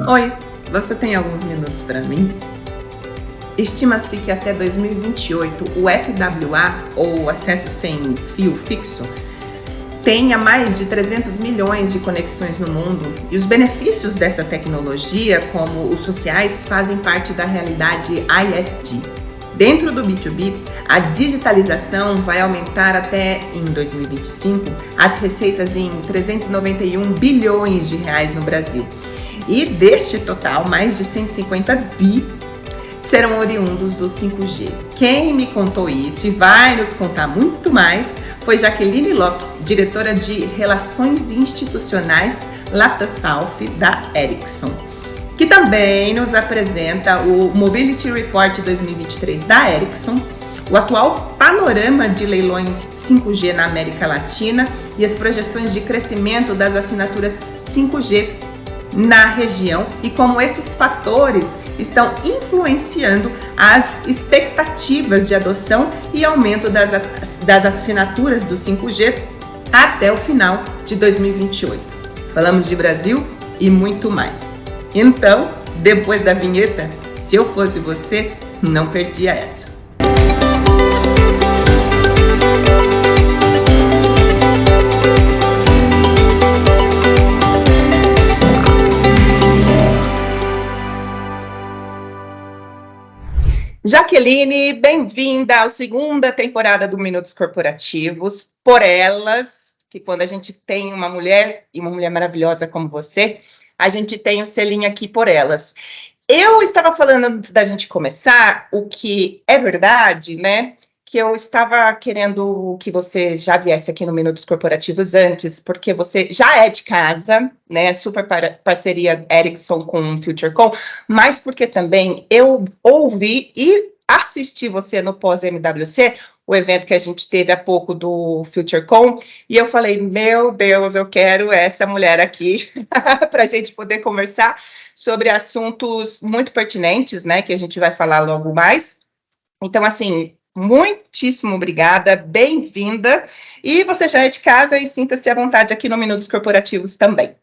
Oi, você tem alguns minutos para mim? Estima-se que até 2028 o FWA, ou acesso sem fio fixo, tenha mais de 300 milhões de conexões no mundo, e os benefícios dessa tecnologia, como os sociais, fazem parte da realidade ISD. Dentro do B2B, a digitalização vai aumentar até em 2025 as receitas em 391 bilhões de reais no Brasil. E deste total, mais de 150 bi serão oriundos do 5G. Quem me contou isso e vai nos contar muito mais foi Jaqueline Lopes, diretora de Relações Institucionais Lata South da Ericsson, que também nos apresenta o Mobility Report 2023 da Ericsson, o atual panorama de leilões 5G na América Latina e as projeções de crescimento das assinaturas 5G na região e como esses fatores estão influenciando as expectativas de adoção e aumento das assinaturas do 5G até o final de 2028. Falamos de Brasil e muito mais. Então, depois da vinheta, se eu fosse você, não perdia essa. Jaqueline, bem-vinda à segunda temporada do Minutos Corporativos. Por elas, que quando a gente tem uma mulher, e uma mulher maravilhosa como você, a gente tem o selinho aqui por elas. Eu estava falando antes da gente começar, o que é verdade, né? Que eu estava querendo que você já viesse aqui no Minutos Corporativos antes, porque você já é de casa, né? Super parceria Ericsson com FutureCom, mas porque também eu ouvi e assisti você no pós-MWC, o evento que a gente teve há pouco do FutureCom, e eu falei, meu Deus, eu quero essa mulher aqui para a gente poder conversar sobre assuntos muito pertinentes, né? Que a gente vai falar logo mais. Então, assim, muitíssimo obrigada, bem-vinda, e você já é de casa e sinta-se à vontade aqui no Minutos Corporativos também.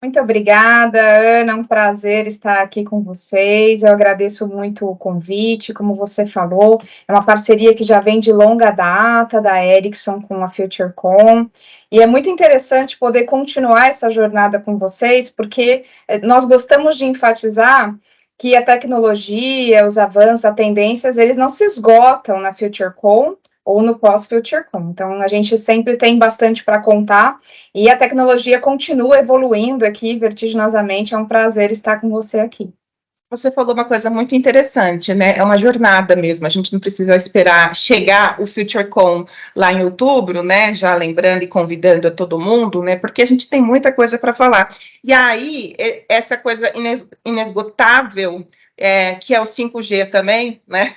Muito obrigada, Ana, é um prazer estar aqui com vocês, eu agradeço muito o convite, como você falou, é uma parceria que já vem de longa data, da Ericsson com a FutureCom, e é muito interessante poder continuar essa jornada com vocês, porque nós gostamos de enfatizar que a tecnologia, os avanços, as tendências, eles não se esgotam na FutureCom ou no pós-FutureCom. Então, a gente sempre tem bastante para contar e a tecnologia continua evoluindo aqui vertiginosamente. É um prazer estar com você aqui. Você falou uma coisa muito interessante, né? É uma jornada mesmo. A gente não precisa esperar chegar o FutureCom lá em outubro, né? Já lembrando e convidando a todo mundo, né? Porque a gente tem muita coisa para falar. E aí, essa coisa inesgotável, que é o 5G também, né?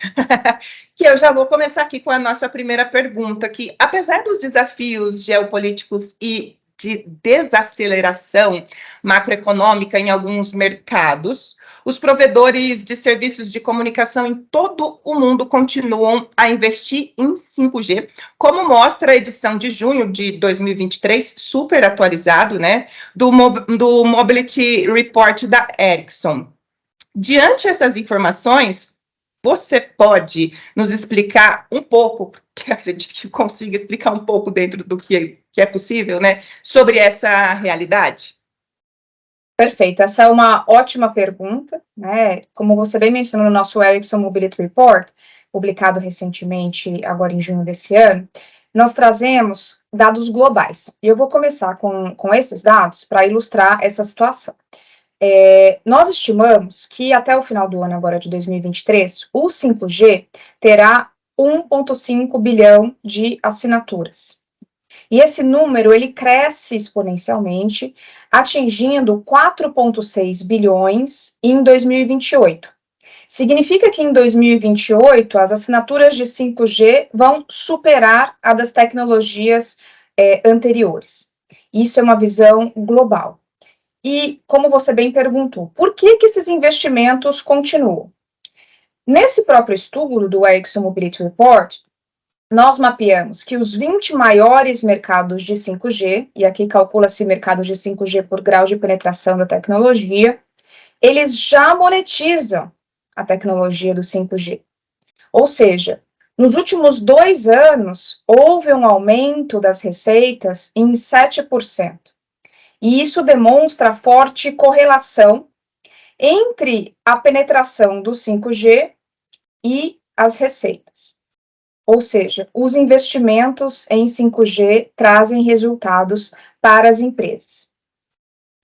Que eu já vou começar aqui com a nossa primeira pergunta, que apesar dos desafios geopolíticos e de desaceleração macroeconômica em alguns mercados, os provedores de serviços de comunicação em todo o mundo continuam a investir em 5G, como mostra a edição de junho de 2023, super atualizado, né, do Mobility Report da Ericsson. Diante dessas informações, você pode nos explicar um pouco, porque acredito que consiga explicar um pouco dentro do que é possível, né, sobre essa realidade? Perfeito, essa é uma ótima pergunta, né? Como você bem mencionou no nosso Ericsson Mobility Report, publicado recentemente, agora em junho desse ano, nós trazemos dados globais. E eu vou começar com esses dados para ilustrar essa situação. Nós estimamos que até o final do ano agora de 2023, o 5G terá 1,5 bilhão de assinaturas. E esse número, ele cresce exponencialmente, atingindo 4,6 bilhões em 2028. Significa que em 2028, as assinaturas de 5G vão superar a das tecnologias anteriores. Isso é uma visão global. E, como você bem perguntou, por que esses investimentos continuam? Nesse próprio estudo do Ericsson Mobility Report, nós mapeamos que os 20 maiores mercados de 5G, e aqui calcula-se mercados de 5G por grau de penetração da tecnologia, eles já monetizam a tecnologia do 5G. Ou seja, nos últimos 2 anos, houve um aumento das receitas em 7%. E isso demonstra forte correlação entre a penetração do 5G e as receitas. Ou seja, os investimentos em 5G trazem resultados para as empresas.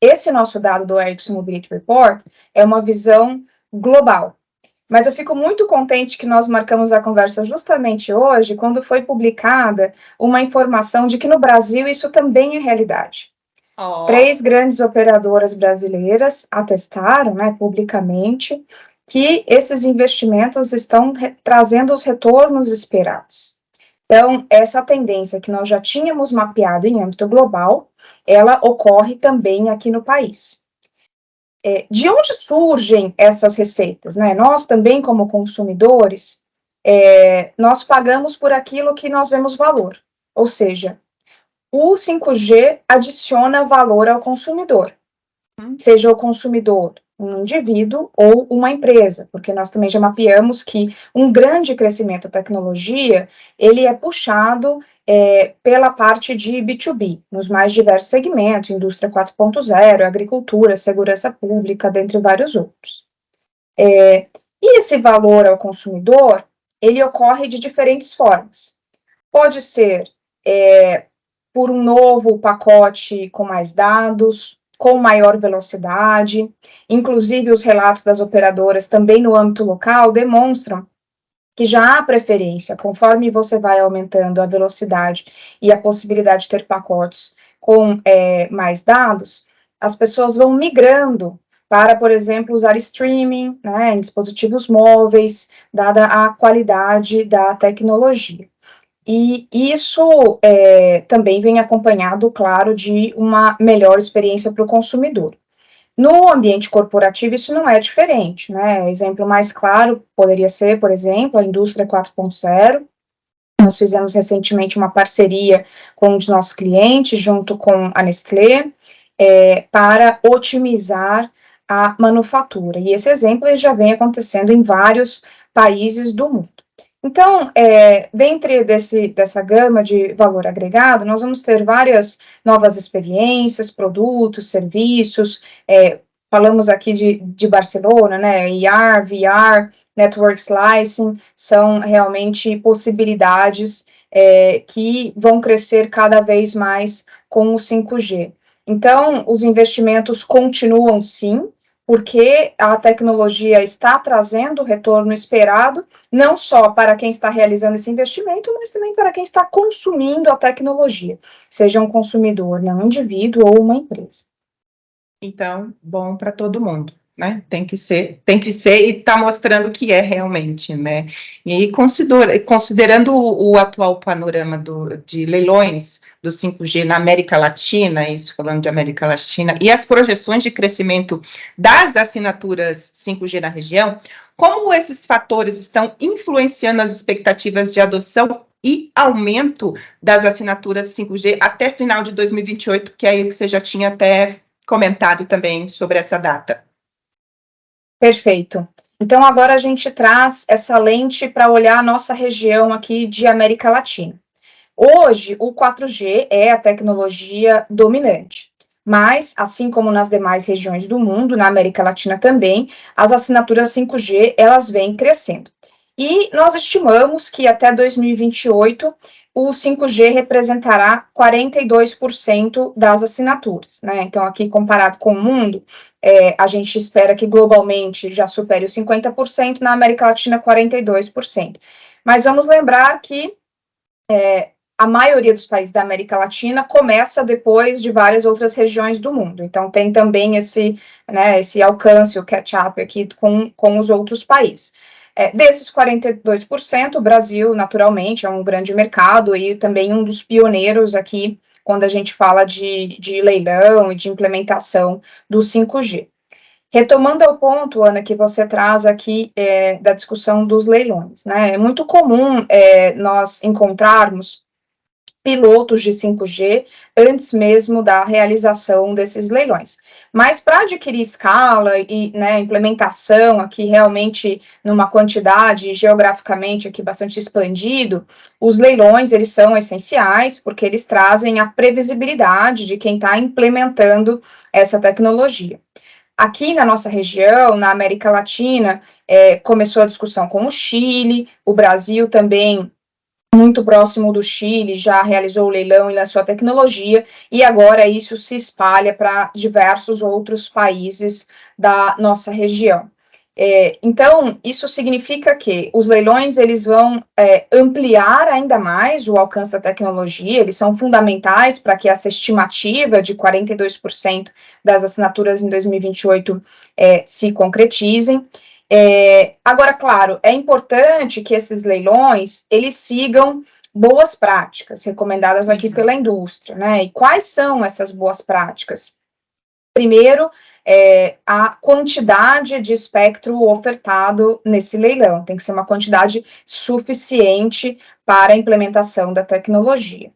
Esse nosso dado do Ericsson Mobility Report é uma visão global. Mas eu fico muito contente que nós marcamos a conversa justamente hoje, quando foi publicada uma informação de que no Brasil isso também é realidade. 3 grandes operadoras brasileiras atestaram, né, publicamente, que esses investimentos estão trazendo os retornos esperados. Então, essa tendência que nós já tínhamos mapeado em âmbito global, ela ocorre também aqui no país. De onde surgem essas receitas, né? Nós também, como consumidores, nós pagamos por aquilo que nós vemos valor, ou seja, o 5G adiciona valor ao consumidor, seja o consumidor um indivíduo ou uma empresa, porque nós também já mapeamos que um grande crescimento da tecnologia, ele é puxado pela parte de B2B, nos mais diversos segmentos, indústria 4.0, agricultura, segurança pública, dentre vários outros. E esse valor ao consumidor, ele ocorre de diferentes formas. Pode ser por um novo pacote com mais dados, com maior velocidade, inclusive os relatos das operadoras também no âmbito local demonstram que já há preferência, conforme você vai aumentando a velocidade e a possibilidade de ter pacotes com mais dados, as pessoas vão migrando para, por exemplo, usar streaming, né, em dispositivos móveis, dada a qualidade da tecnologia. E isso também vem acompanhado, claro, de uma melhor experiência para o consumidor. No ambiente corporativo, isso não é diferente, né? Exemplo mais claro poderia ser, por exemplo, a indústria 4.0. Nós fizemos recentemente uma parceria com um dos nossos clientes, junto com a Nestlé, para otimizar a manufatura. E esse exemplo já vem acontecendo em vários países do mundo. Então, dentre dessa gama de valor agregado, nós vamos ter várias novas experiências, produtos, serviços, falamos aqui de Barcelona, né, AR, VR, Network Slicing, são realmente possibilidades que vão crescer cada vez mais com o 5G. Então, os investimentos continuam sim, porque a tecnologia está trazendo o retorno esperado, não só para quem está realizando esse investimento, mas também para quem está consumindo a tecnologia, seja um consumidor, né, um indivíduo ou uma empresa. Então, bom para todo mundo, né? Tem que ser e está mostrando que é realmente, né? E considerando o atual panorama de leilões do 5G na América Latina, isso falando de América Latina, e as projeções de crescimento das assinaturas 5G na região, como esses fatores estão influenciando as expectativas de adoção e aumento das assinaturas 5G até final de 2028, que é aí que você já tinha até comentado também sobre essa data. Perfeito. Então, agora a gente traz essa lente para olhar a nossa região aqui de América Latina. Hoje, o 4G é a tecnologia dominante, mas, assim como nas demais regiões do mundo, na América Latina também, as assinaturas 5G, elas vêm crescendo. E nós estimamos que até 2028, o 5G representará 42% das assinaturas, né? Então, aqui comparado com o mundo, a gente espera que globalmente já supere os 50%, na América Latina 42%. Mas vamos lembrar que a maioria dos países da América Latina começa depois de várias outras regiões do mundo. Então, tem também esse alcance, o catch-up aqui com os outros países. Desses 42%, o Brasil, naturalmente, é um grande mercado e também um dos pioneiros aqui, quando a gente fala de leilão e de implementação do 5G. Retomando ao ponto, Ana, que você traz aqui da discussão dos leilões, né? É muito comum nós encontrarmos pilotos de 5G antes mesmo da realização desses leilões. Mas para adquirir escala e implementação aqui realmente numa quantidade geograficamente aqui bastante expandido, os leilões eles são essenciais porque eles trazem a previsibilidade de quem está implementando essa tecnologia. Aqui na nossa região, na América Latina, começou a discussão com o Chile, o Brasil também muito próximo do Chile, já realizou o leilão e lançou a tecnologia, e agora isso se espalha para diversos outros países da nossa região. Então, isso significa que os leilões eles vão ampliar ainda mais o alcance da tecnologia, eles são fundamentais para que essa estimativa de 42% das assinaturas em 2028 se concretizem. Agora, claro, é importante que esses leilões, eles sigam boas práticas, recomendadas aqui pela indústria, né? E quais são essas boas práticas? Primeiro, a quantidade de espectro ofertado nesse leilão, tem que ser uma quantidade suficiente para a implementação da tecnologia.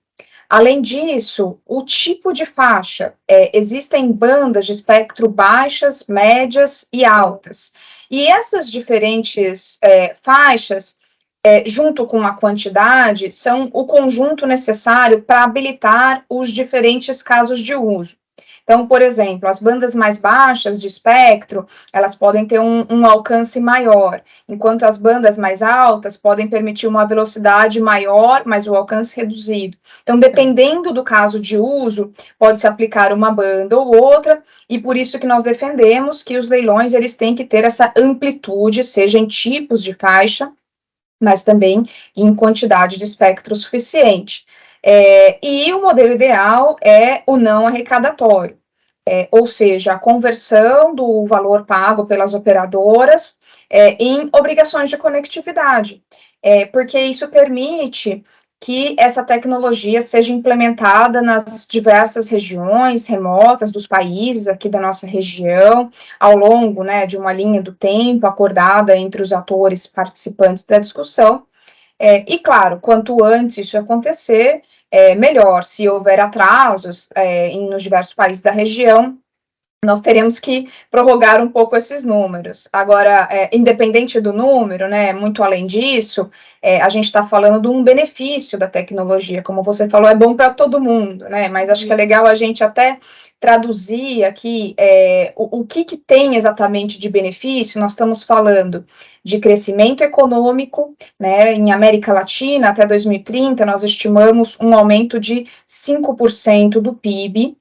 Além disso, o tipo de faixa, existem bandas de espectro baixas, médias e altas. E essas diferentes faixas, junto com a quantidade, são o conjunto necessário para habilitar os diferentes casos de uso. Então, por exemplo, as bandas mais baixas de espectro, elas podem ter um alcance maior, enquanto as bandas mais altas podem permitir uma velocidade maior, mas o alcance reduzido. Então, dependendo do caso de uso, pode-se aplicar uma banda ou outra, e por isso que nós defendemos que os leilões, eles têm que ter essa amplitude, seja em tipos de faixa, mas também em quantidade de espectro suficiente. E o modelo ideal é o não arrecadatório, ou seja, a conversão do valor pago pelas operadoras em obrigações de conectividade, porque isso permite que essa tecnologia seja implementada nas diversas regiões remotas dos países aqui da nossa região, ao longo de uma linha do tempo acordada entre os atores participantes da discussão. E, claro, quanto antes isso acontecer, melhor. Se houver atrasos nos diversos países da região, nós teremos que prorrogar um pouco esses números. Agora, independente do número, muito além disso, a gente está falando de um benefício da tecnologia, como você falou, é bom para todo mundo, mas acho que é legal a gente até traduzir aqui o que tem exatamente de benefício. Nós estamos falando de crescimento econômico, em América Latina, até 2030, nós estimamos um aumento de 5% do PIB,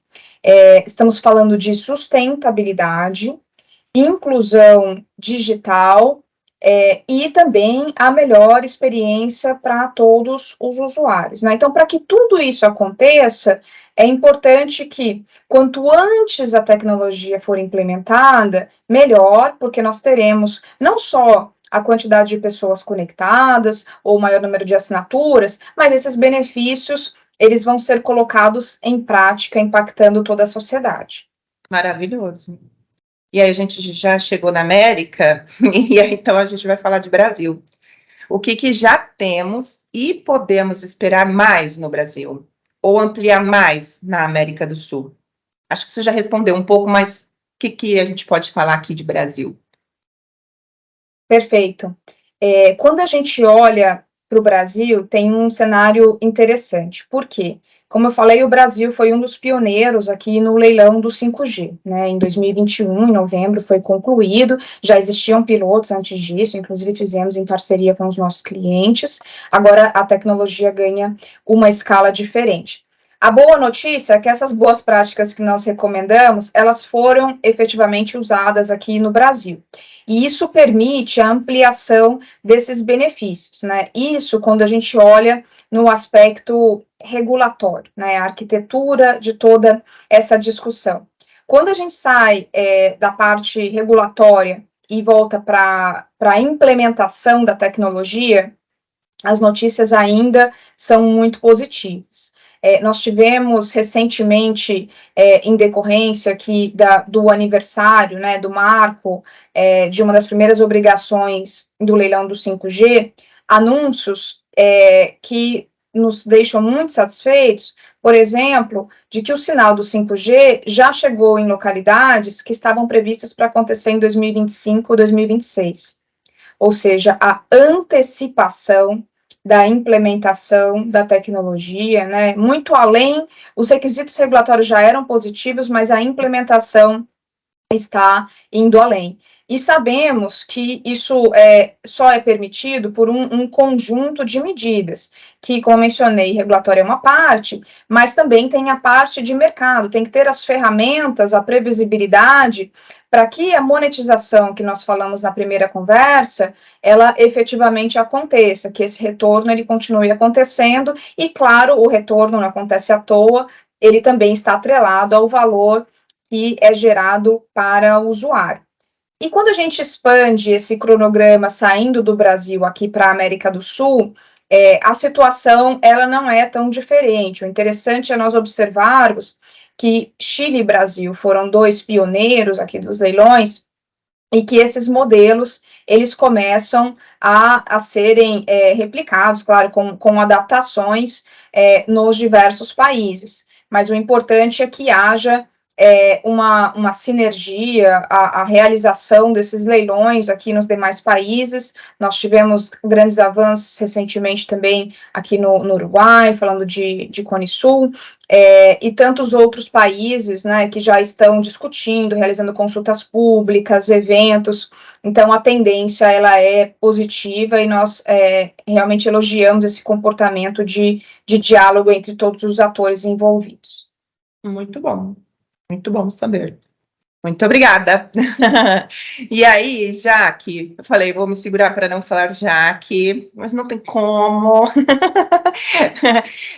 estamos falando de sustentabilidade, inclusão digital e também a melhor experiência para todos os usuários. Então, para que tudo isso aconteça, é importante que, quanto antes a tecnologia for implementada, melhor, porque nós teremos não só a quantidade de pessoas conectadas ou o maior número de assinaturas, mas esses benefícios eles vão ser colocados em prática, impactando toda a sociedade. Maravilhoso. E aí a gente já chegou na América, e aí então a gente vai falar de Brasil. O que já temos e podemos esperar mais no Brasil? Ou ampliar mais na América do Sul? Acho que você já respondeu um pouco, mas o que a gente pode falar aqui de Brasil? Perfeito. Quando a gente olha para o Brasil, tem um cenário interessante. Por quê? Como eu falei, o Brasil foi um dos pioneiros aqui no leilão do 5G, Em 2021, em novembro, foi concluído, já existiam pilotos antes disso, inclusive fizemos em parceria com os nossos clientes, agora a tecnologia ganha uma escala diferente. A boa notícia é que essas boas práticas que nós recomendamos, elas foram efetivamente usadas aqui no Brasil. E isso permite a ampliação desses benefícios, Isso quando a gente olha no aspecto regulatório, a arquitetura de toda essa discussão. Quando a gente sai da parte regulatória e volta para a implementação da tecnologia, as notícias ainda são muito positivas. Nós tivemos recentemente, em decorrência aqui do aniversário, né, do marco, de uma das primeiras obrigações do leilão do 5G, anúncios que nos deixam muito satisfeitos, por exemplo, de que o sinal do 5G já chegou em localidades que estavam previstas para acontecer em 2025 ou 2026. Ou seja, a antecipação da implementação da tecnologia, né, muito além, os requisitos regulatórios já eram positivos, mas a implementação está indo além. E sabemos que isso só é permitido por um conjunto de medidas, que, como mencionei, regulatório é uma parte, mas também tem a parte de mercado, tem que ter as ferramentas, a previsibilidade, para que a monetização que nós falamos na primeira conversa, ela efetivamente aconteça, que esse retorno ele continue acontecendo, e claro, o retorno não acontece à toa, ele também está atrelado ao valor que é gerado para o usuário. E quando a gente expande esse cronograma saindo do Brasil aqui para a América do Sul, a situação ela não é tão diferente. O interessante é nós observarmos que Chile e Brasil foram dois pioneiros aqui dos leilões, e que esses modelos, eles começam a serem replicados, claro, com adaptações nos diversos países. Mas o importante é que haja uma sinergia, a realização desses leilões aqui nos demais países. Nós tivemos grandes avanços recentemente também aqui no Uruguai, falando de Cone Sul, e tantos outros países, né, que já estão discutindo, realizando consultas públicas, eventos. Então, a tendência, ela é positiva e nós realmente elogiamos esse comportamento de diálogo entre todos os atores envolvidos. Muito bom saber. Muito obrigada. E aí, Jaque, eu falei, vou me segurar para não falar Jaque, mas não tem como.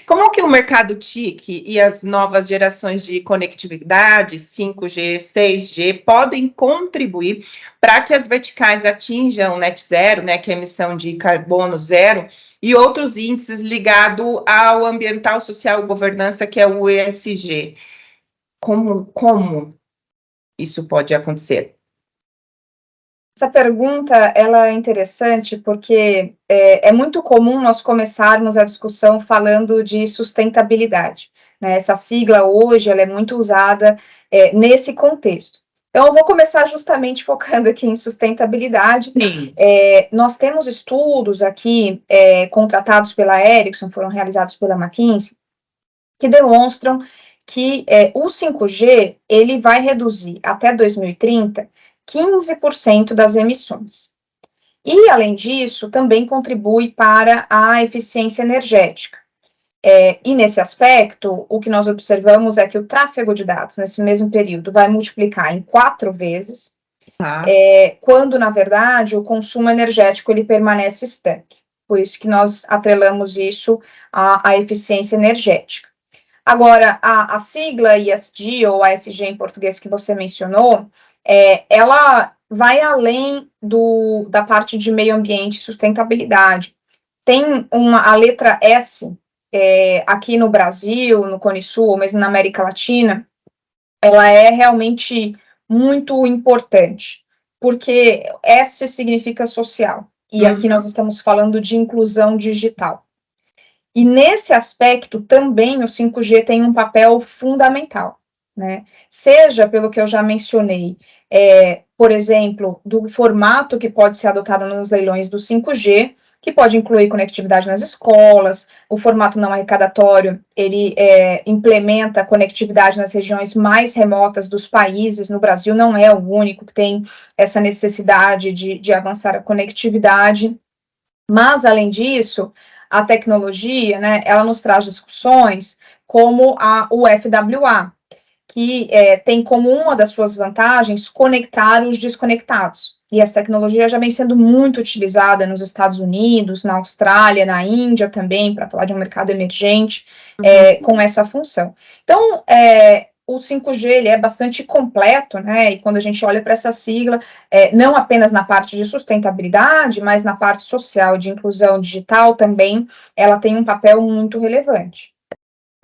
Como que o mercado TIC e as novas gerações de conectividade, 5G, 6G, podem contribuir para que as verticais atinjam net zero, né, que é a emissão de carbono zero, e outros índices ligados ao ambiental, social e governança, que é o ESG? Como isso pode acontecer? Essa pergunta, ela é interessante porque é muito comum nós começarmos a discussão falando de sustentabilidade, né? Essa sigla hoje, ela é muito usada nesse contexto. Então, eu vou começar justamente focando aqui em sustentabilidade. Nós temos estudos aqui contratados pela Ericsson, foram realizados pela McKinsey, que demonstram que o 5G, ele vai reduzir até 2030 15% das emissões. E, além disso, também contribui para a eficiência energética. E, nesse aspecto, o que nós observamos é que o tráfego de dados, nesse mesmo período, vai multiplicar em 4 vezes, quando, na verdade, o consumo energético ele permanece estanque. Por isso que nós atrelamos isso à eficiência energética. Agora, a sigla ESG, ou ASG em português que você mencionou, ela vai além da parte de meio ambiente e sustentabilidade. Tem a letra S, aqui no Brasil, no Cone Sul, ou mesmo na América Latina, ela é realmente muito importante, porque S significa social, e aqui nós estamos falando de inclusão digital. E nesse aspecto também o 5G tem um papel fundamental, né? Seja pelo que eu já mencionei, por exemplo, do formato que pode ser adotado nos leilões do 5G, que pode incluir conectividade nas escolas, o formato não arrecadatório, ele implementa conectividade nas regiões mais remotas dos países. No Brasil não é o único que tem essa necessidade de avançar a conectividade, mas, além disso, a tecnologia, né, ela nos traz discussões como o FWA, que tem como uma das suas vantagens conectar os desconectados. E essa tecnologia já vem sendo muito utilizada nos Estados Unidos, na Austrália, na Índia também, para falar de um mercado emergente, com essa função. Então, o 5G ele é bastante completo, né? E quando a gente olha para essa sigla, não apenas na parte de sustentabilidade, mas na parte social, de inclusão digital também, ela tem um papel muito relevante.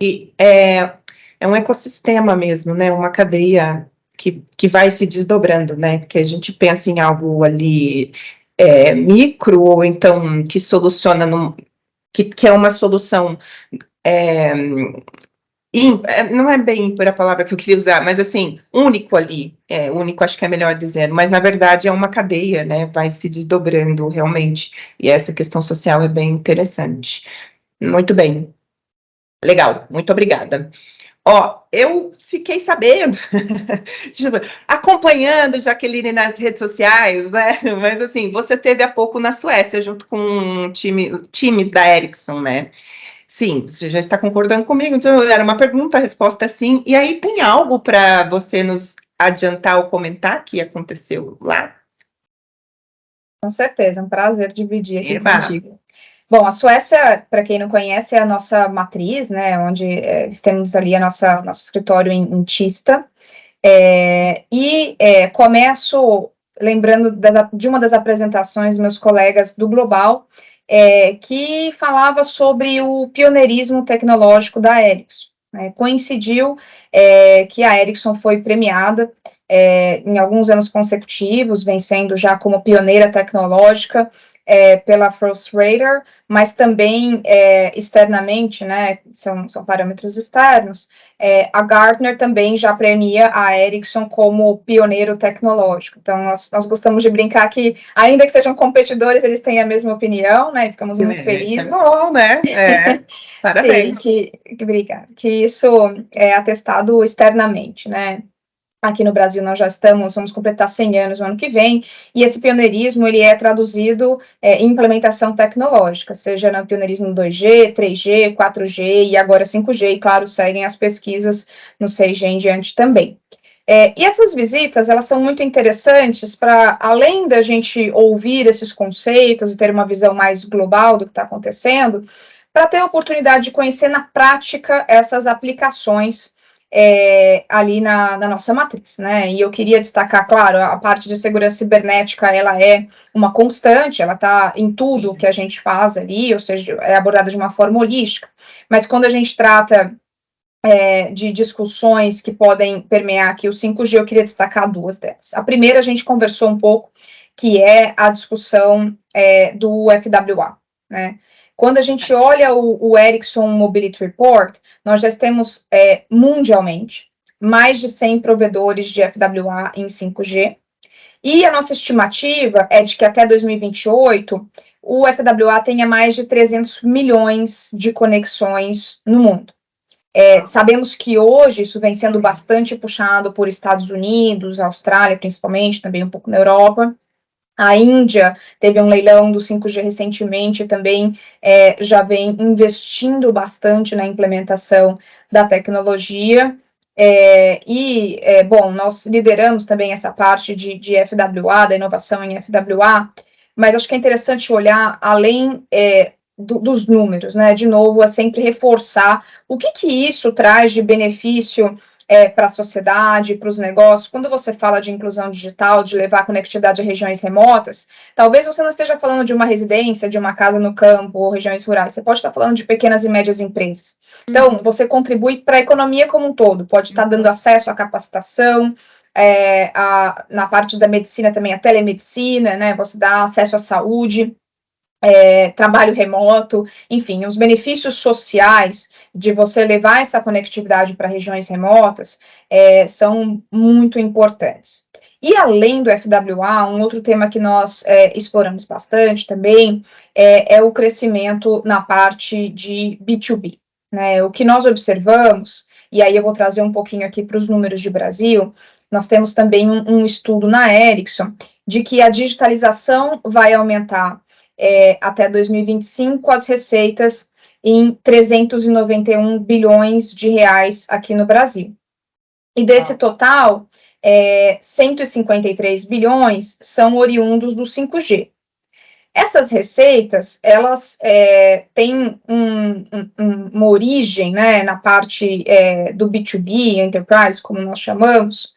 E é um ecossistema mesmo, né? Uma cadeia que vai se desdobrando, né? Que a gente pensa em algo ali micro, ou então que soluciona, que é uma solução não é bem ímpar a palavra que eu queria usar, mas assim, único ali, único acho que é melhor dizendo, mas na verdade é uma cadeia, né, vai se desdobrando realmente, e essa questão social é bem interessante. Muito bem, legal, muito obrigada. Ó, eu fiquei sabendo, acompanhando Jaqueline nas redes sociais, né, mas assim, você teve há pouco na Suécia, junto com times da Ericsson, né? Sim, você já está concordando comigo, então era uma pergunta, a resposta é sim. E aí tem algo para você nos adiantar ou comentar que aconteceu lá? Com certeza, é um prazer dividir aqui Eba. contigo. Bom, a Suécia, para quem não conhece, é a nossa matriz, né, onde temos ali nosso escritório em Tista, começo lembrando de uma das apresentações dos meus colegas do Global, que falava sobre o pioneirismo tecnológico da Ericsson. Né? Coincidiu que a Ericsson foi premiada em alguns anos consecutivos, vencendo já como pioneira tecnológica pela Frost Radar, mas também externamente, né, são parâmetros externos, a Gartner também já premia a Ericsson como pioneiro tecnológico. Então, nós gostamos de brincar que, ainda que sejam competidores, eles têm a mesma opinião, né, e ficamos muito felizes. Isso é bom, né? Parabéns. Sim, obrigada. Que isso é atestado externamente, né? Aqui no Brasil nós já vamos completar 100 anos no ano que vem, e esse pioneirismo ele é traduzido em implementação tecnológica, seja no pioneirismo 2G, 3G, 4G e agora 5G, e claro, seguem as pesquisas no 6G em diante também. E essas visitas, elas são muito interessantes para, além da gente ouvir esses conceitos e ter uma visão mais global do que está acontecendo, para ter a oportunidade de conhecer na prática essas aplicações ali na nossa matriz, né? E eu queria destacar, claro, a parte de segurança cibernética, ela é uma constante, ela está em tudo que a gente faz ali, ou seja, é abordada de uma forma holística, mas quando a gente trata de discussões que podem permear aqui o 5G, eu queria destacar duas delas. A primeira, a gente conversou um pouco, que é a discussão do FWA, né? Quando a gente olha o Ericsson Mobility Report, nós já temos mundialmente mais de 100 provedores de FWA em 5G, e a nossa estimativa é de que até 2028 o FWA tenha mais de 300 milhões de conexões no mundo. Sabemos que hoje isso vem sendo bastante puxado por Estados Unidos, Austrália principalmente, também um pouco na Europa. A Índia teve um leilão do 5G recentemente, também já vem investindo bastante na implementação da tecnologia. Bom, nós lideramos também essa parte de FWA, da inovação em FWA, mas acho que é interessante olhar além dos números, né? De novo, é sempre reforçar o que isso traz de benefício para a sociedade, para os negócios. Quando você fala de inclusão digital, de levar conectividade a regiões remotas, talvez você não esteja falando de uma residência, de uma casa no campo ou regiões rurais, você pode estar falando de pequenas e médias empresas. Então, você contribui para a economia como um todo, pode estar dando acesso à capacitação, na parte da medicina também, a telemedicina, né, você dá acesso à saúde, trabalho remoto, enfim, os benefícios sociais de você levar essa conectividade para regiões remotas são muito importantes. E além do FWA, um outro tema que nós exploramos bastante também é o crescimento na parte de B2B. Né? O que nós observamos, e aí eu vou trazer um pouquinho aqui para os números de Brasil, nós temos também um estudo na Ericsson de que a digitalização vai aumentar até 2025, as receitas em 391 bilhões de reais aqui no Brasil. E desse total, 153 bilhões são oriundos do 5G. Essas receitas, elas têm uma origem, né, na parte do B2B, Enterprise, como nós chamamos,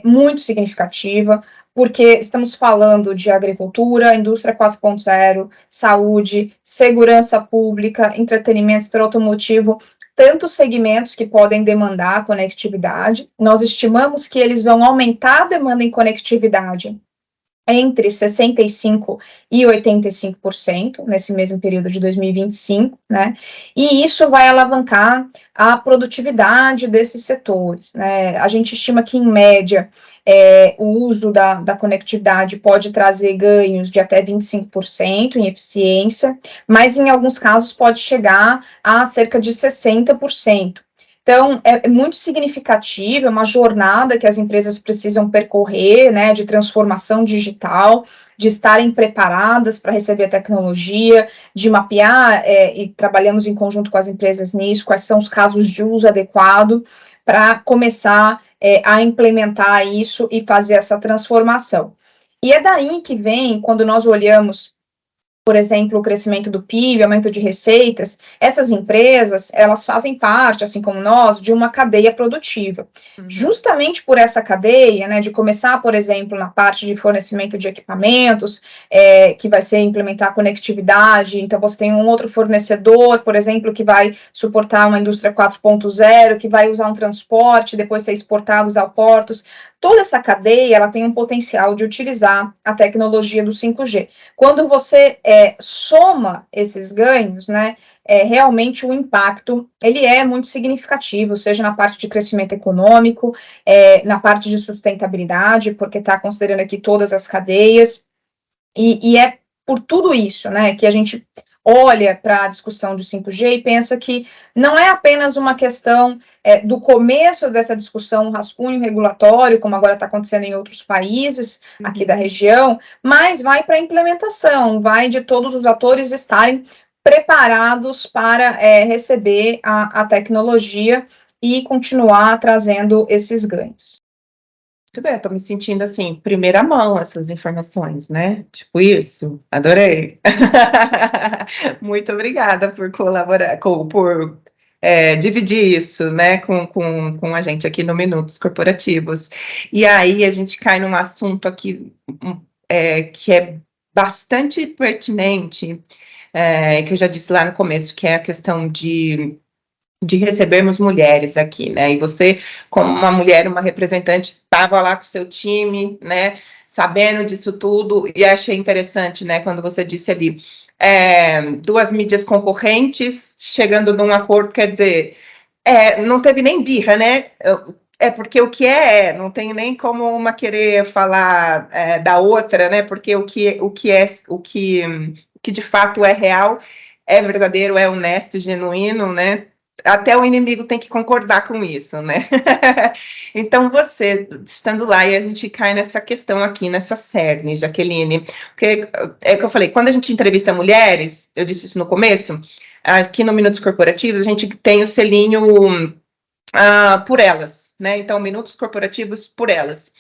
muito significativa, porque estamos falando de agricultura, indústria 4.0, saúde, segurança pública, entretenimento, setor automotivo, tantos segmentos que podem demandar conectividade. Nós estimamos que eles vão aumentar a demanda em conectividade entre 65% e 85% nesse mesmo período de 2025, né? E isso vai alavancar a produtividade desses setores, né? A gente estima que, em média, o uso da conectividade pode trazer ganhos de até 25% em eficiência, mas em alguns casos pode chegar a cerca de 60%. Então, é muito significativo, é uma jornada que as empresas precisam percorrer, né, de transformação digital, de estarem preparadas para receber a tecnologia, de mapear, e trabalhamos em conjunto com as empresas nisso, quais são os casos de uso adequado, para começar a implementar isso e fazer essa transformação. E é daí que vem, quando nós olhamos, por exemplo, o crescimento do PIB, aumento de receitas, essas empresas, elas fazem parte, assim como nós, de uma cadeia produtiva. Justamente por essa cadeia, né, de começar, por exemplo, na parte de fornecimento de equipamentos, que vai ser implementar conectividade, então você tem um outro fornecedor, por exemplo, que vai suportar uma indústria 4.0, que vai usar um transporte, depois ser exportados aos portos. Toda essa cadeia, ela tem um potencial de utilizar a tecnologia do 5G. Quando você soma esses ganhos, né, realmente o impacto, ele é muito significativo, seja na parte de crescimento econômico, na parte de sustentabilidade, porque está considerando aqui todas as cadeias, e é por tudo isso, né, que a gente olha para a discussão de 5G e pensa que não é apenas uma questão do começo dessa discussão, um rascunho regulatório, como agora está acontecendo em outros países aqui da região, mas vai para a implementação, vai de todos os atores estarem preparados para receber a tecnologia e continuar trazendo esses ganhos. Muito bem, eu tô me sentindo assim, primeira mão essas informações, né? Tipo isso, adorei. Muito obrigada por colaborar, por dividir isso, né, com a gente aqui no Minutos Corporativos. E aí a gente cai num assunto aqui que é bastante pertinente, que eu já disse lá no começo, que é a questão de recebermos mulheres aqui, né, e você, como uma mulher, uma representante, estava lá com o seu time, né, sabendo disso tudo, e achei interessante, né, quando você disse ali, duas mídias concorrentes, chegando num acordo, quer dizer, não teve nem birra, né, porque o que não tem nem como uma querer falar da outra, né, porque o que de fato é real, é verdadeiro, é honesto, genuíno, né, até o inimigo tem que concordar com isso, né? Então, você, estando lá, e a gente cai nessa questão aqui, nessa cerne, Jaqueline, porque é o que eu falei, quando a gente entrevista mulheres, eu disse isso no começo, aqui no Minutos Corporativos, a gente tem o selinho por elas, né? Então, Minutos Corporativos por elas.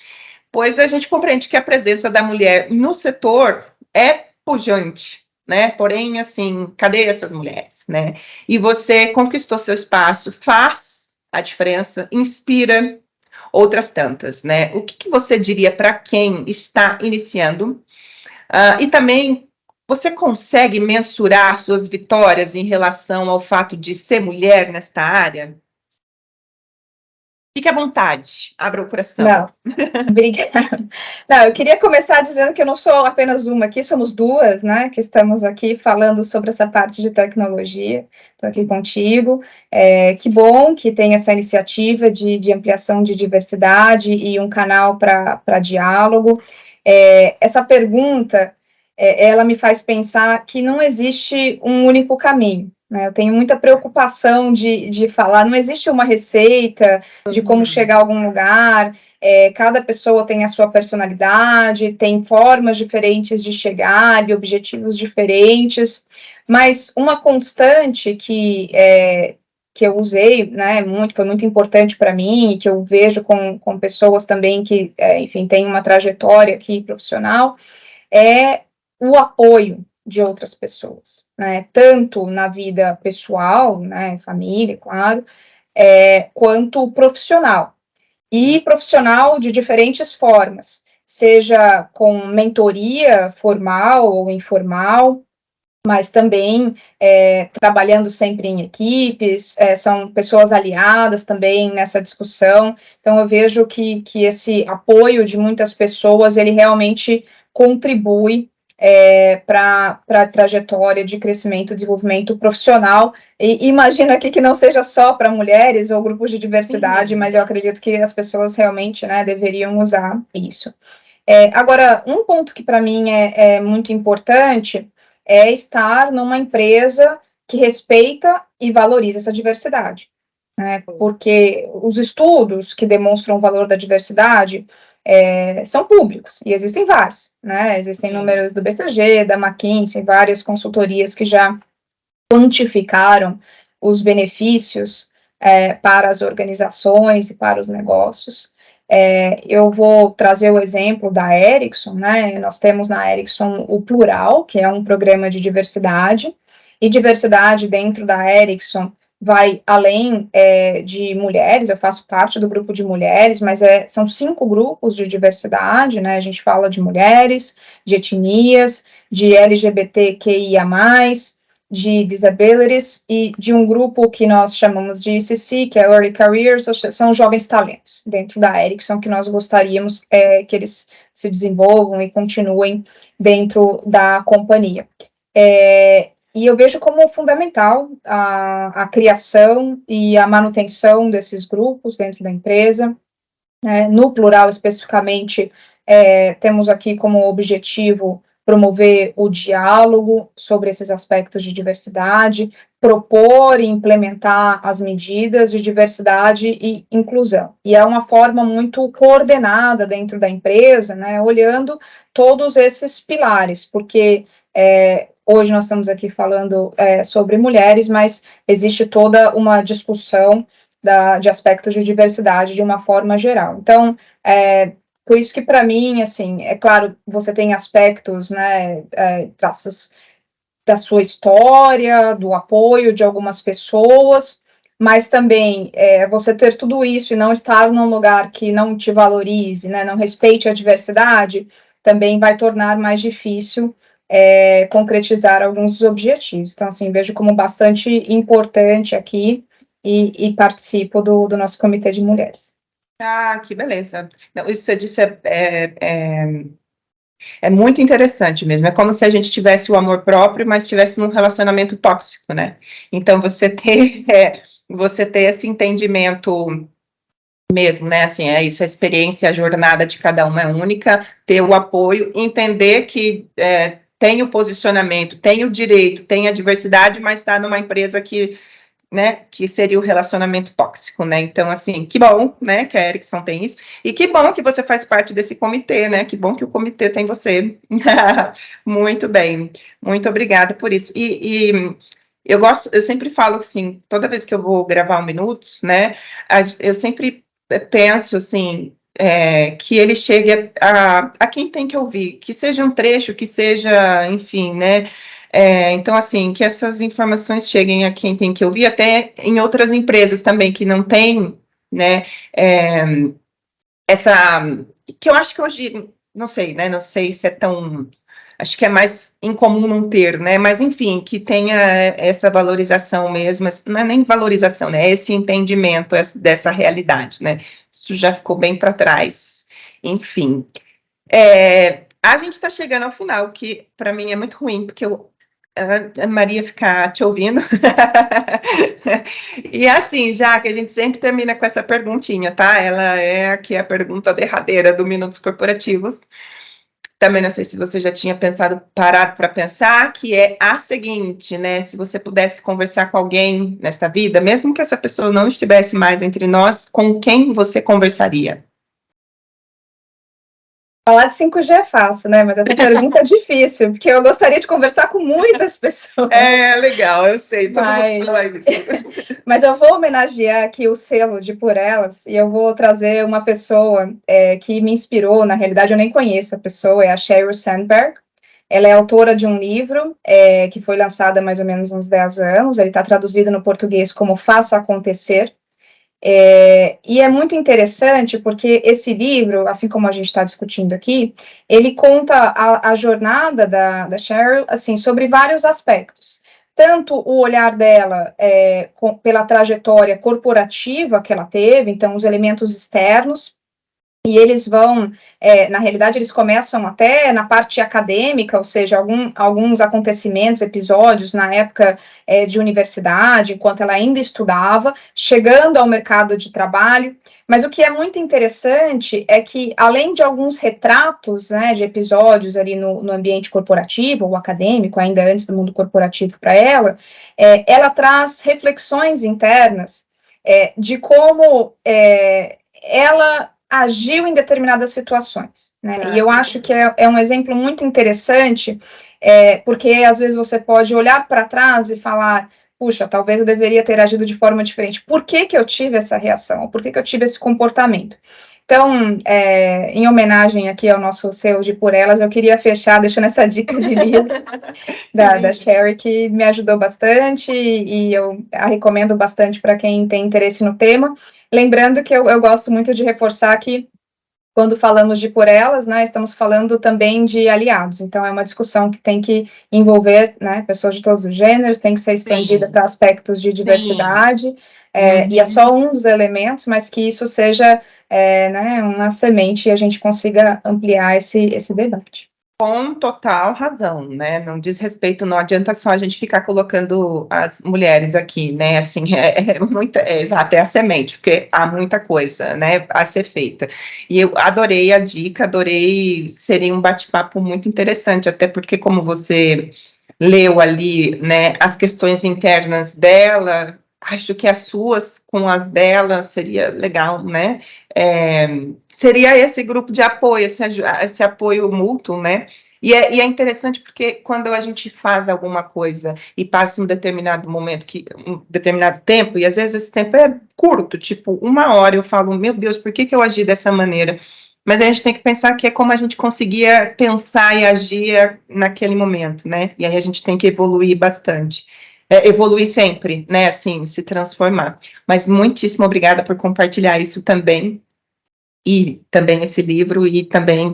Pois a gente compreende que a presença da mulher no setor é pujante, né? Porém, assim, cadê essas mulheres, né? E você conquistou seu espaço, faz a diferença, inspira outras tantas, né? O que você diria para quem está iniciando? E também, você consegue mensurar suas vitórias em relação ao fato de ser mulher nesta área? Fique à vontade, abra o coração. Não, obrigada. Não, eu queria começar dizendo que eu não sou apenas uma aqui, somos duas, né, que estamos aqui falando sobre essa parte de tecnologia. Estou aqui contigo. Que bom que tem essa iniciativa de ampliação de diversidade e um canal para diálogo. Essa pergunta, ela me faz pensar que não existe um único caminho. Eu tenho muita preocupação de falar, não existe uma receita de como chegar a algum lugar, cada pessoa tem a sua personalidade, tem formas diferentes de chegar e objetivos diferentes, mas uma constante que eu usei, né, foi muito importante para mim, e que eu vejo com pessoas também que, enfim, têm uma trajetória aqui profissional, é o apoio de outras pessoas, né, tanto na vida pessoal, né, família, claro, quanto profissional, e profissional de diferentes formas, seja com mentoria formal ou informal, mas também trabalhando sempre em equipes, são pessoas aliadas também nessa discussão. Então, eu vejo que esse apoio de muitas pessoas, ele realmente contribui para a trajetória de crescimento e desenvolvimento profissional. E imagino aqui que não seja só para mulheres ou grupos de diversidade, Sim. mas eu acredito que as pessoas realmente, né, deveriam usar isso. Agora, um ponto que para mim é muito importante é estar numa empresa que respeita e valoriza essa diversidade, né? Porque os estudos que demonstram o valor da diversidade são públicos, e existem vários, né? Existem números do BCG, da McKinsey, várias consultorias que já quantificaram os benefícios para as organizações e para os negócios. Eu vou trazer o exemplo da Ericsson, né? Nós temos na Ericsson o Plural, que é um programa de diversidade, e diversidade dentro da Ericsson vai além de mulheres. Eu faço parte do grupo de mulheres, mas são 5 grupos de diversidade, né? A gente fala de mulheres, de etnias, de LGBTQIA+, de disabilities e de um grupo que nós chamamos de ECC, que é Early Careers, são jovens talentos dentro da Ericsson, que nós gostaríamos que eles se desenvolvam e continuem dentro da companhia. E eu vejo como fundamental a criação e a manutenção desses grupos dentro da empresa. No Plural, especificamente, temos aqui como objetivo promover o diálogo sobre esses aspectos de diversidade, propor e implementar as medidas de diversidade e inclusão. E é uma forma muito coordenada dentro da empresa, né, olhando todos esses pilares, porque hoje nós estamos aqui falando sobre mulheres, mas existe toda uma discussão de aspectos de diversidade de uma forma geral. Então, por isso que, para mim, assim, é claro, você tem aspectos, né, traços da sua história, do apoio de algumas pessoas, mas também você ter tudo isso e não estar num lugar que não te valorize, né, não respeite a diversidade, também vai tornar mais difícil concretizar alguns dos objetivos. Então, assim, vejo como bastante importante aqui e participo do nosso comitê de mulheres. Ah, que beleza. Não, isso que você disse é muito interessante mesmo. É como se a gente tivesse o amor próprio, mas estivesse num relacionamento tóxico, né? Então, você ter esse entendimento mesmo, né? Assim, é isso, a experiência, a jornada de cada uma é única, ter o apoio, entender que tem o posicionamento, tem o direito, tem a diversidade, mas está numa empresa que, né, que seria o relacionamento tóxico, né? Então, assim, que bom, né, que a Ericsson tem isso, e que bom que você faz parte desse comitê, né? Que bom que o comitê tem você. Muito bem, muito obrigada por isso. E eu sempre falo assim, toda vez que eu vou gravar 1 Minutos, né, eu sempre penso assim, que ele chegue a quem tem que ouvir, que seja um trecho, que seja, enfim, né? Então, assim, que essas informações cheguem a quem tem que ouvir, até em outras empresas também que não tem, né, que eu acho que hoje, não sei, né, não sei se é tão, acho que é mais incomum não ter, né, mas enfim, que tenha essa valorização mesmo, não é nem valorização, né, esse entendimento dessa realidade, né, isso já ficou bem para trás, enfim. A gente está chegando ao final, que para mim é muito ruim, porque a Maria ficar te ouvindo. E assim, já que a gente sempre termina com essa perguntinha, tá? Ela é aqui a pergunta derradeira do Minutos Corporativos. Também não sei se você já tinha parado para pensar, que é a seguinte, né? Se você pudesse conversar com alguém nesta vida, mesmo que essa pessoa não estivesse mais entre nós, com quem você conversaria? Falar de 5G é fácil, né? Mas essa pergunta é difícil, porque eu gostaria de conversar com muitas pessoas. Legal, eu sei, todo mundo fala isso. Mas eu vou homenagear aqui o selo de Por Elas, e eu vou trazer uma pessoa que me inspirou, na realidade eu nem conheço a pessoa, é a Sheryl Sandberg. Ela é autora de um livro que foi lançado há mais ou menos uns 10 anos, ele está traduzido no português como Faça Acontecer. E é muito interessante porque esse livro, assim como a gente está discutindo aqui, ele conta a jornada da Cheryl, assim, sobre vários aspectos. Tanto o olhar dela pela trajetória corporativa que ela teve, então os elementos externos, e eles vão, na realidade, eles começam até na parte acadêmica, ou seja, alguns acontecimentos, episódios na época de universidade, enquanto ela ainda estudava, chegando ao mercado de trabalho. Mas o que é muito interessante é que, além de alguns retratos, né, de episódios ali no ambiente corporativo ou acadêmico, ainda antes do mundo corporativo para ela, ela traz reflexões internas de como ela agiu em determinadas situações, né? E eu acho que é um exemplo muito interessante, porque às vezes você pode olhar para trás e falar, puxa, talvez eu deveria ter agido de forma diferente. Por que eu tive essa reação? Por que eu tive esse comportamento? Então, em homenagem aqui ao nosso selo de Por Elas, eu queria fechar deixando essa dica de livro da Sherry, que me ajudou bastante, e eu a recomendo bastante para quem tem interesse no tema. Lembrando que eu gosto muito de reforçar que, quando falamos de Por Elas, né, estamos falando também de aliados. Então, é uma discussão que tem que envolver, né, pessoas de todos os gêneros, tem que ser expandida para aspectos de diversidade, e é só um dos elementos, mas que isso seja né, uma semente e a gente consiga ampliar esse debate. Com total razão, né? Não diz respeito, não adianta só a gente ficar colocando as mulheres aqui, né? Assim, exato, é a semente, porque há muita coisa, né, a ser feita. E eu adorei a dica, seria um bate-papo muito interessante, até porque, como você leu ali, né, as questões internas dela, acho que as suas com as dela seria legal, né? Seria esse grupo de apoio, esse apoio mútuo, né? E é interessante porque quando a gente faz alguma coisa e passa um determinado momento, um determinado tempo, e às vezes esse tempo é curto, tipo 1 hora, eu falo, meu Deus, por que eu agi dessa maneira? Mas a gente tem que pensar que é como a gente conseguia pensar e agir naquele momento, né? E aí a gente tem que evoluir bastante. Evoluir sempre, né? Assim, se transformar. Mas muitíssimo obrigada por compartilhar isso também. E também esse livro, e também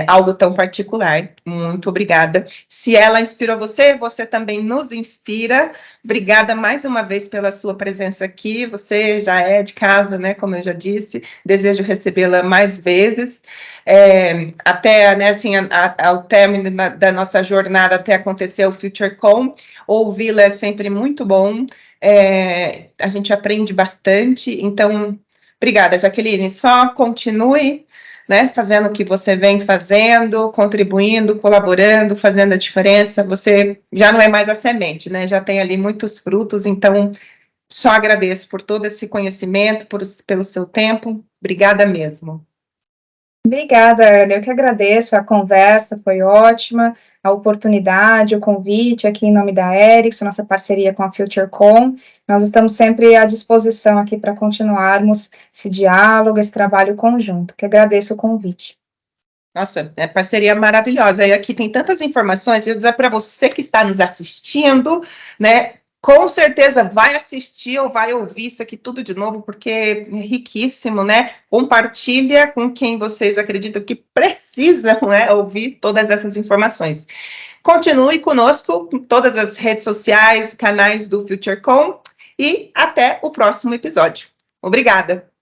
algo tão particular. Muito obrigada. Se ela inspirou você, você também nos inspira. Obrigada mais uma vez pela sua presença aqui. Você já é de casa, né? Como eu já disse. Desejo recebê-la mais vezes. Até, né, assim, ao término da nossa jornada, até acontecer o FutureCon, ouvi-la é sempre muito bom. A gente aprende bastante, então... Obrigada, Jaqueline. Só continue, né, fazendo o que você vem fazendo, contribuindo, colaborando, fazendo a diferença. Você já não é mais a semente, né? Já tem ali muitos frutos, então só agradeço por todo esse conhecimento, pelo seu tempo. Obrigada mesmo. Obrigada, Ana. Eu que agradeço, a conversa foi ótima, a oportunidade, o convite aqui em nome da Ericsson, nossa parceria com a FutureCon. Nós estamos sempre à disposição aqui para continuarmos esse diálogo, esse trabalho conjunto, que agradeço o convite. Nossa, é parceria maravilhosa. E aqui tem tantas informações, eu vou dizer para você que está nos assistindo, né? Com certeza vai assistir ou vai ouvir isso aqui tudo de novo, porque é riquíssimo, né? Compartilha com quem vocês acreditam que precisam, né, ouvir todas essas informações. Continue conosco em todas as redes sociais, canais do FutureCon, e até o próximo episódio. Obrigada!